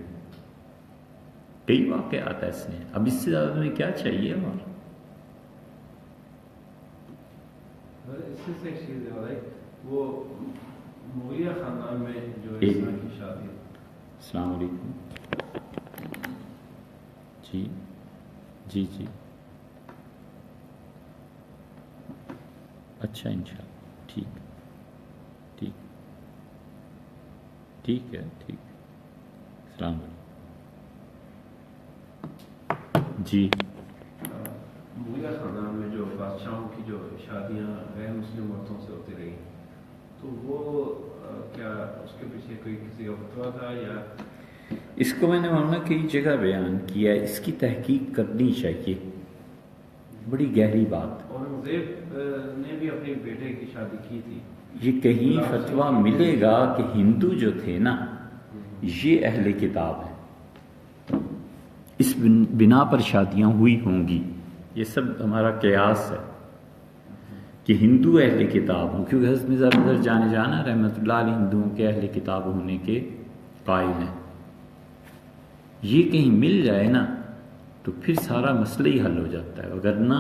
کئی واقعات ایسے ہیں. اب اس سے زیادہ تمہیں کیا چاہیے؟ اور اس سے ایک چیز ہے وہ مغلیہ خاندان میں جو انسان کی شادی. السلام علیکم. جی جی جی اچھا انشاءاللہ. ٹھیک ٹھیک ٹھیک ہے. ٹھیک. السلام علیکم. جی مغلیہ خاندان میں جو بادشاہوں کی جو شادیاں غیر مسلم عورتوں سے ہوتی رہی، تو وہ کیا اس کے پیچھے کوئی کسی کا فتویٰ تھا یا؟ اس کو میں نے مولانا کئی جگہ بیان کیا ہے. اس کی تحقیق کرنی چاہیے، بڑی گہری بات. اورنگزیب نے بھی اپنے بیٹے کی شادی کی تھی. یہ کہیں فتویٰ ملے گا کہ ہندو جو تھے نا یہ اہل کتاب ہیں، اس بنا پر شادیاں ہوئی ہوں گی؟ یہ سب ہمارا قیاس ہے کہ ہندو اہل کتاب ہوں، کیونکہ حضرت مرزا فضل جانے جانا رحمۃ اللہ علیہ ہندوؤں کے اہل کتاب ہونے کے قائل ہیں. یہ کہیں مل جائے نا تو پھر سارا مسئلہ ہی حل ہو جاتا ہے. وگرنہ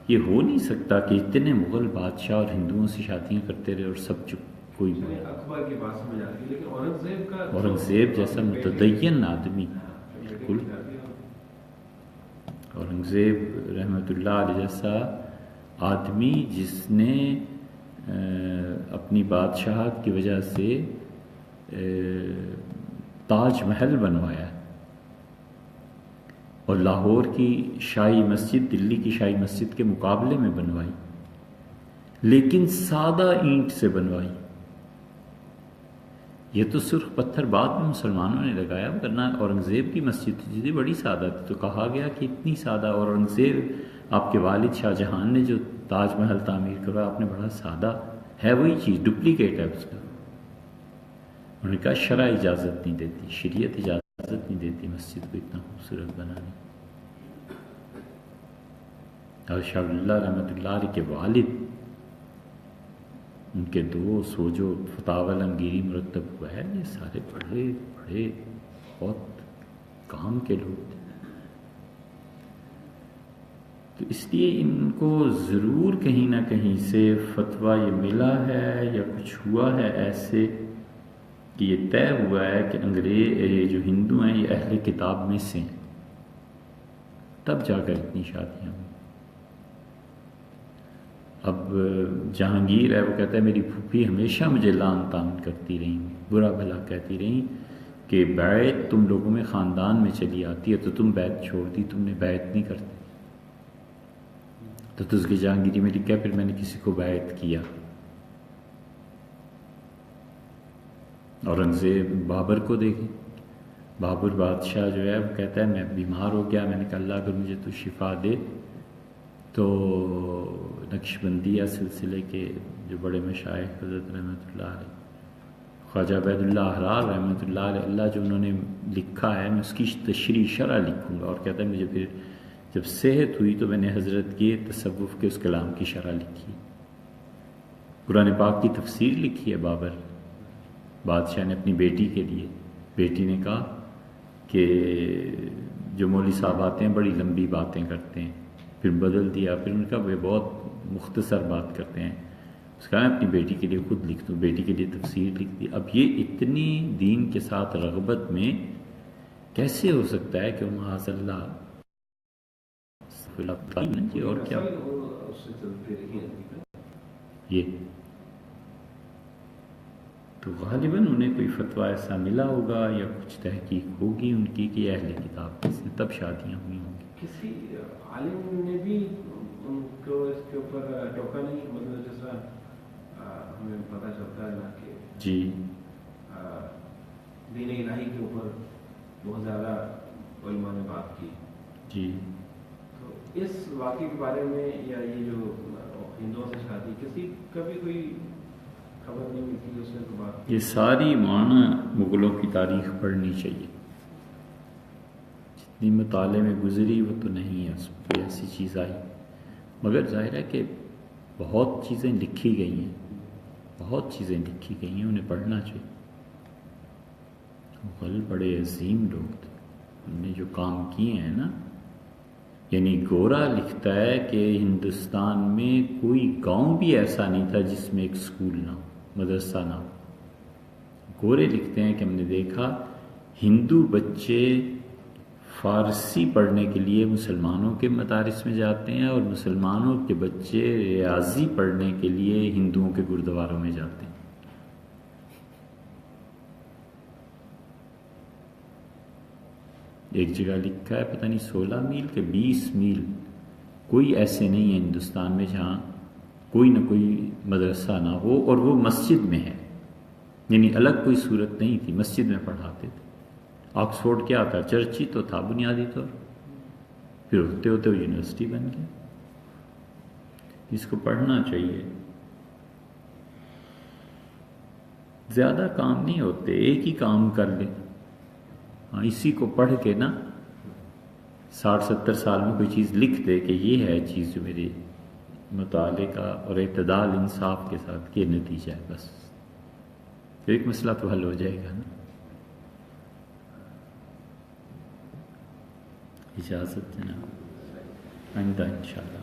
یہ ہو نہیں سکتا کہ اتنے مغل بادشاہ اور ہندوؤں سے شادیاں کرتے رہے اور سب چپ. کوئی اکبر کی بات سمجھ آتی ہے، لیکن اورنگزیب کا، اورنگزیب جیسا متدین آدمی، بالکل اورنگزیب رحمۃ اللہ علیہ جیسا آدمی جس نے اپنی بادشاہت کی وجہ سے تاج محل بنوایا اور لاہور کی شاہی مسجد دلی کی شاہی مسجد کے مقابلے میں بنوائی، لیکن سادہ اینٹ سے بنوائی. یہ تو سرخ پتھر بعد میں مسلمانوں نے لگایا، ورنہ اورنگزیب کی مسجد تھی بڑی سادہ تھی. تو کہا گیا کہ اتنی سادہ، اور اورنگزیب آپ کے والد شاہ جہان نے جو تاج محل تعمیر کروایا آپ نے بڑا سادہ ہے، وہی چیز ڈپلیکیٹ ہے اس کا. انہوں نے کہا شرع اجازت نہیں دیتی، شریعت اجازت نہیں دیتی مسجد کو اتنا خوبصورت بنانے. اور شاہ اللہ رحمۃ اللہ علیہ کے والد، ان کے دوست، وہ جو فتاوی علمگیری مرتب ہوا ہے، یہ سارے بڑے بڑے بہت کام کے لوگ تھے. تو اس لیے ان کو ضرور کہیں نہ کہیں سے فتویٰ یہ ملا ہے یا کچھ ہوا ہے ایسے کہ یہ طے ہوا ہے کہ انگریز جو ہندو ہیں یہ اہل کتاب میں سے ہیں، تب جا کر اتنی شادیاں ہوئی. اب جہانگیر ہے، وہ کہتا ہے میری پھوپھی ہمیشہ مجھے لان تان کرتی رہیں، برا بھلا کہتی رہیں کہ بیعت تم لوگوں میں خاندان میں چلی آتی ہے تو تم بیعت چھوڑ دی، تم نے بیعت نہیں کرتی. تو تذکرہ جہانگیری میں لکھا پھر میں نے کسی کو بیعت کیا. اورنگزیب بابر کو دیکھیں، بابر بادشاہ جو ہے وہ کہتا ہے میں بیمار ہو گیا، میں نے کہا اللہ اگر مجھے تو شفا دے. تو نقش بندیہ سلسلے کے جو بڑے مشائخ حضرت رحمۃ اللہ علیہ خواجہ عبید اللہ حرار رحمۃ اللہ علیہ، اللہ جو انہوں نے لکھا ہے میں اس کی تشریح شرح لکھوں گا، اور کہتا ہے مجھے پھر جب صحت ہوئی تو میں نے حضرت کے تصوف کے اس کلام کی شرح لکھی، قرآن پاک کی تفسیر لکھی ہے بابر بادشاہ نے اپنی بیٹی کے لیے۔ بیٹی نے کہا کہ جو مولوی صاحب آتے ہیں بڑی لمبی باتیں کرتے ہیں، پھر بدل دیا، پھر ان کا وہ بہت مختصر بات کرتے ہیں، اس کا میں اپنی بیٹی کے لیے خود لکھ دوں، بیٹی کے لیے تفسیر لکھ دی۔ اب یہ اتنی دین کے ساتھ رغبت میں کیسے ہو سکتا ہے کہ وہ معاذ اللہ جی اور کیا یہ تو غالباً انہیں کوئی فتویٰ ایسا ملا ہوگا یا کچھ تحقیق ہوگی ان کی کہ اہل کتاب کی سے تب شادیاں ہوئی ہوں گی۔ کسی عالم نے بھی ان کو اس کے اوپر ٹوکا نہیں، مطلب جس طرح ہمیں پتہ چلتا ہے نا کہ جی دین الہی کے اوپر بہت زیادہ علماء نے بات کی جی، تو اس واقعے کے بارے میں یا یہ جو ہندوؤں سے شادی کسی کبھی کوئی خبر نہیں ملتی اس میں بات؟ یہ ساری معنی مغلوں کی تاریخ پڑھنی چاہیے، جتنی مطالعے میں گزری وہ تو نہیں ہے اس میں ایسی چیز آئی، مگر ظاہر ہے کہ بہت چیزیں لکھی گئی ہیں، بہت چیزیں لکھی گئی ہیں، انہیں پڑھنا چاہیے۔ مغل بڑے عظیم لوگ تھے، انہوں نے جو کام کیے ہیں نا، یعنی گورا لکھتا ہے کہ ہندوستان میں کوئی گاؤں بھی ایسا نہیں تھا جس میں ایک اسکول نہ ہو، مدرسہ نہ ہو۔ گورے لکھتے ہیں کہ ہم نے دیکھا ہندو بچے فارسی پڑھنے کے لیے مسلمانوں کے مدارس میں جاتے ہیں اور مسلمانوں کے بچے ریاضی پڑھنے کے لیے ہندوؤں کے گردواروں میں جاتے ہیں۔ ایک جگہ لکھا ہے پتہ نہیں 16 میل کہ 20 میل کوئی ایسے نہیں ہے ہندوستان میں جہاں کوئی نہ کوئی مدرسہ نہ ہو، اور وہ مسجد میں ہے، یعنی الگ کوئی صورت نہیں تھی، مسجد میں پڑھاتے تھے۔ آکسفورڈ کیا تھا؟ چرچ ہی تو تھا بنیادی طور، پھر ہوتے ہوتے وہ یونیورسٹی بن گیا۔ اس کو پڑھنا چاہیے، زیادہ کام نہیں ہوتے، ایک ہی کام کر لیں، اسی کو پڑھ کے نا 60-70 سال میں کوئی چیز لکھ دے کہ یہ ہے چیز جو میرے مطالعے کا اور اعتدال انصاف کے ساتھ یہ نتیجہ ہے، بس تو ایک مسئلہ تو حل ہو جائے گا نا۔ اجازت جناب، آئندہ انشاءاللہ۔